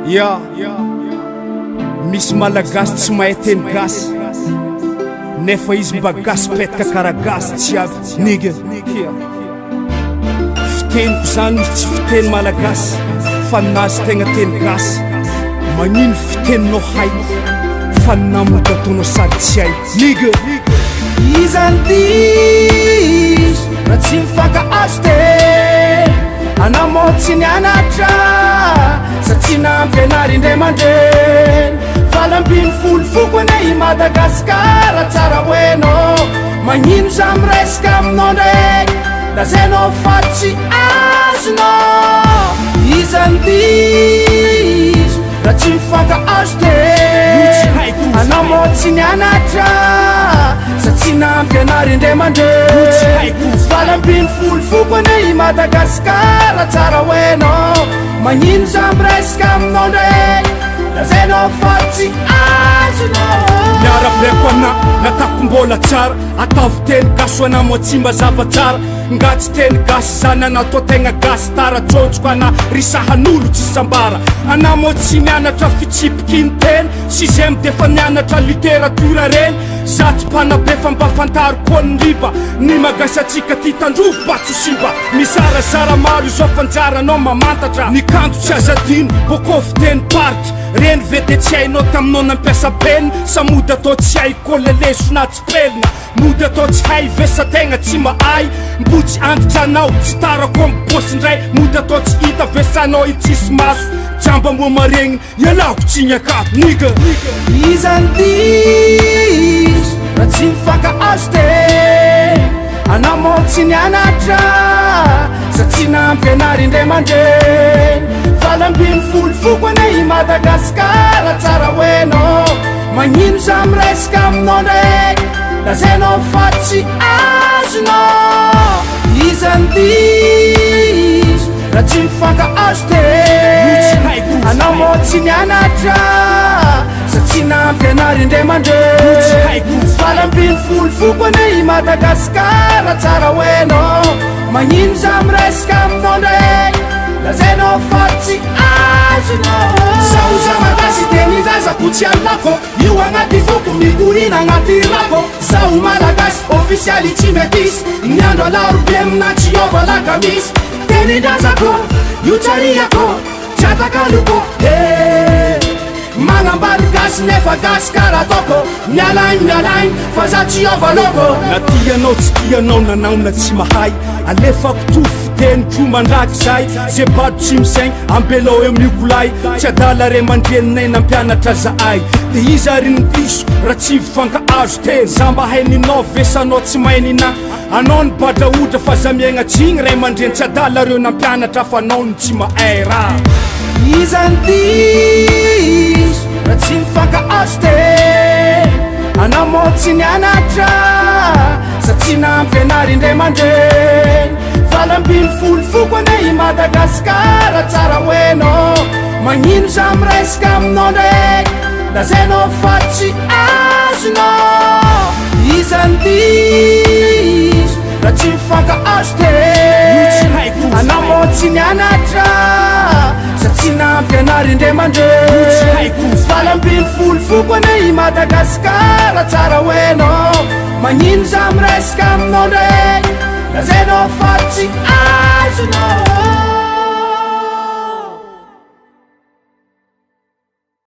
Ya misy malagasy tsy mahay teny gasy nefa izy mba gasy petaka karaha gasy tsy aby niga fiteniko zany izy tsy fiteny malagasy fa nazy tegna teny gasy magnino fiteninao haiko fa namoda ataonao sady tsy hay niga izany diso raha tsy mifankahazo te anamotsy ny anatra sa tsy nampianary indray mandreny falambiny folo fokony i Madagasikara tsara hoenao magnino za miresaka aminao ndraiky lazainao fa tsy azonao izany diso raha tsy mifankahazo te anamotsy ny anatra sa tsy nampianary indray mandreny falambiny folo fokony i Madagasikara tsara hoenao magnino za miresaka aminao ndraiky lazainao fa tsy azonao miarabreko ana natako mbola tsara ataovy teny gasy ho anamo tsy mba zava tsara nga tsy teny gasy zany anatao tegna gasy tara tsonjoko ana risahan'olo tsy sambara anamo tsy mianatra fitsipikiny teny sixième defa mianatra literatura reny za tsy mpanabe fa mba fantaro koa ny riba ny magasy atsika ty tandrovo batso simba misarazara maro izao fanjaranao mamantatra ny kanto tsy azadino bokôvy teny party reny vete tsy hainao taminao nampiasa peny sa mody atao tsy hay koa leleso na tsy pelina mody atao tsy hay vesa tegna tsy mahay mbotsy anditranao tsy tara koa mibosy ndray mody atao tsy hita vesanao itsisy maso jamba moa maregny ialako tsy nyakato niga izany diso raha tsy mifankahazo te anamotsy ny anatra sa tsy nampianary indray mandreny falambiny folo fokony i Madagasikara tsara hoenao magnino za miresaka aminao ndraiky lazainao fa tsy azonao izany diso raha tsy mifankahazo te anamotsy ny anatra sa tsy nampianary indray mandreny falambiny folo fokony i Madagasikara tsara hoenao magnino za miresaka aminao ndraiky lazainao fa tsy azonao zaho za magasy teny razako tsy alako io agnaty foko mikorina agnaty rako zaho malagasy ofisialy tsy metisy ny andro alarobe aminaty iova lakamisy teny razako io tsariako tsatakaloko magnambalo gasy nefa gasy karaha toko mialaigny fa za tsy iova loko na tianao tsy tianao nanaona tsy mahay alefako tofo teny ko mandraky zay ze bado tsy misaigny ambelao eo mikolay tsy adala re mandreninay nampianatra zahay de iza ary ny diso raha tsy mifankahazo teny za mba haininao vesanao tsy mahay nina anao ny badraodra fa za miaigna tsigny ray mandreny tsy adala reo nampianatra fa anao ny tsy mahay raha izany diso raha tsy mifankahazo te anamotsy ny anatra sa tsy nampianary indray mandreny falambiny folo fokony i Madagasikara tsara hoenao magnino za miresaka aminao ndraiky lazainao fa tsy azonao izany diso raha tsy mifankahazo te anamotsy ny anatra sa tsy nampianary indray mandreny falambiny folo fokony i Madagasikara tsara hoenao magnino za miresaka aminao ndraiky lazainao fa tsy azonao